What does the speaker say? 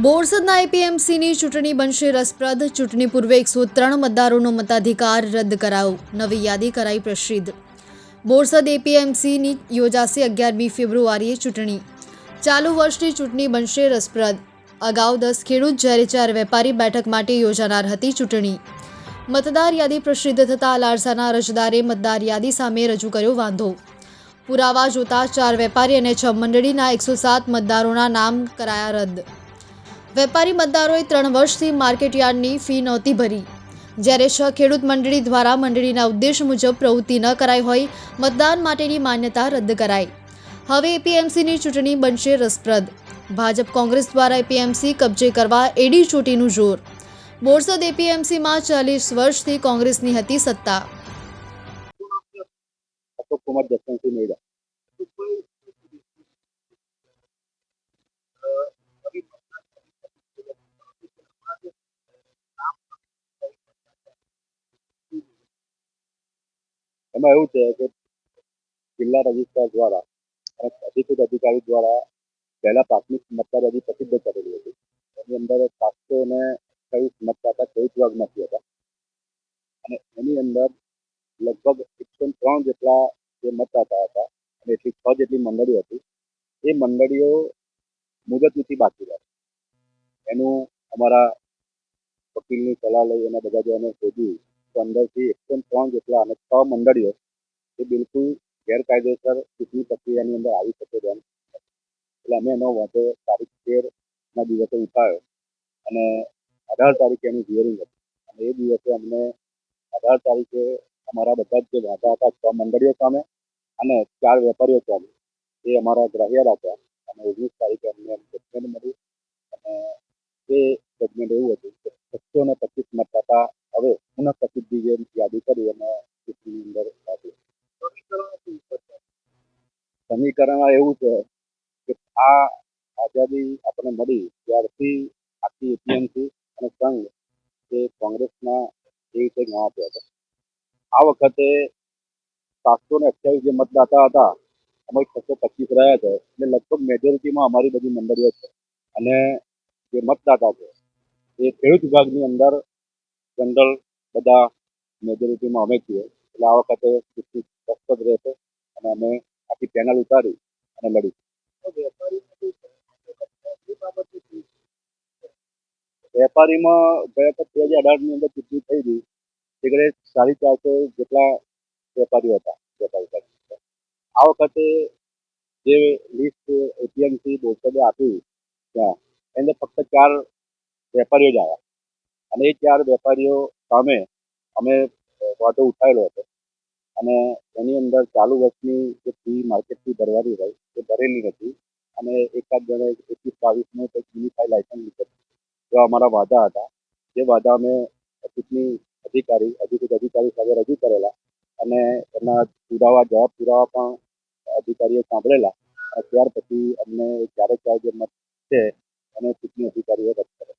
બોરસદના એપીએમસીની ચૂંટણી બનશે રસપ્રદ. ચૂંટણી પૂર્વે 103 મતદારોનો મતાધિકાર રદ કરાયો. નવી યાદી કરાઈ પ્રસિદ્ધ. બોરસદ એપીએમસીની યોજાશે 11મી ફેબ્રુઆરીએ ચૂંટણી. ચાલુ વર્ષની ચૂંટણી બનશે રસપ્રદ. અગાઉ 10 ખેડૂત જ્યારે 4 વેપારી બેઠક માટે યોજાનાર હતી ચૂંટણી. મતદાર યાદી પ્રસિદ્ધ થતાં લારસાના અરજદારે મતદાર યાદી સામે રજૂ કર્યો વાંધો. પુરાવા જોતા 4 વેપારી અને 6 મંડળીના 107 મતદારોના નામ કરાયા રદ. વેપારી મતદારોએ 3 વર્ષથી માર્કેટયાર્ડની ફી નહોતી ભરી, જ્યારે 6 ખેડૂત મંડળી દ્વારા મંડળીના ઉદ્દેશ મુજબ પ્રવૃત્તિ ન કરાઈ હોય મતદાન માટેની માન્યતા રદ કરાઈ. હવે એપીએમસીની ચૂંટણી બનશે રસપ્રદ. ભાજપ કોંગ્રેસ દ્વારા એપીએમસી કબજે કરવા એડી ચોટીનું જોર. બોરસદ એપીએમસીમાં 40 વર્ષથી કોંગ્રેસની હતી સત્તા. અશોક કુમાર જસવંતસિંહ મેડા. એમાં એવું છે કે જિલ્લા રજિસ્ટ્રાર દ્વારા અને અધિકૃત અધિકારી દ્વારા પહેલા પ્રાથમિક મતદાર યાદી પ્રસિદ્ધ કરેલી હતી. એની અંદર 728 મતદાતા ખેડૂત વિભાગમાંથી હતા અને એની અંદર લગભગ 103 જેટલા જે મતદાતા હતા અને એટલી 6 જેટલી મંડળીઓ હતી. એ મંડળીઓ મુદતથી બાકી રહી. એનું અમારા વકીલની સલાહ લઈ અને બધા જો અમે શોધ્યું તો અંદરથી 103 જેટલા અને 6 મંડળીઓ એ બિલકુલ ગેરકાયદેસર ચૂંટણી પ્રક્રિયાની અંદર આવી શકે તેમ. એટલે અમે એનો વાંધો તારીખ 13ના દિવસે ઉઠાવ્યો અને 18 તારીખે એની હિયરિંગ હતી અને એ દિવસે અમને 18 તારીખે અમારા બધા જ જે વાંધા હતા 6 મંડળીઓ સામે અને 4 વેપારીઓ સામે એ અમારા ગ્રાહ્ય રાખ્યા અને 19 તારીખે અમને જજમેન્ટ મળ્યું અને એ જજમેન્ટ એવું હતું કે 625 મતદાતા હવે પુનઃ પ્રસિદ્ધિ જે યાદી કરી અને ચૂંટણીની અંદર આપી. સમીકરણમાં એવું છે કે આ આઝાદી આપણને મળી ત્યારથી આખી એપીએમસી અને સંઘ એ કોંગ્રેસના એ રીતે ના આપ્યા હતા. આ વખતે 728 જે મતદાતા હતા અમે 625 રહ્યા છે એટલે લગભગ મેજોરિટીમાં અમારી બધી મંડળીઓ છે અને જે મતદાતા છે એ ખેડૂત વિભાગની અંદર જનરલ બધા મેજોરિટીમાં અમે છીએ. એટલે આ વખતે રસપ્રદ રહેશે અને અમે આખી પેનલ ઉતારી અને લડીશું. વેપારીમાં ગયા વખત 2018ની અંદર ચૂંટણી થઈ હતી એટલે 450 જેટલા વેપારીઓ હતા વેપારી. આ વખતે જે લિસ્ટ એપીએમસી બોરસદે આપ્યું ત્યાં એની અંદર ફક્ત 4 વેપારીઓ જ આવ્યા અને એ 4 વેપારીઓ સામે અમે વાંધો ઉઠાવેલો હતો અને એની અંદર ચાલુ વર્ષની જે ફી માર્કેટ ફી ભરવાની હોય એ ભરેલી નથી અને એકાદ જણે 21-22નું કંઈક યુનિફાઈ લાઇસન્સ લીધું. એવા અમારા વાદા હતા. જે વાદા અમે ચૂંટણી અધિકૃત અધિકારી સાથે રજૂ કરેલા અને એના જવાબ પુરાવા પણ અધિકારીએ સાંભળેલા. ત્યાર પછી અમને 4 જે મત છે અને ચૂંટણી અધિકારીએ રદ કરેલા.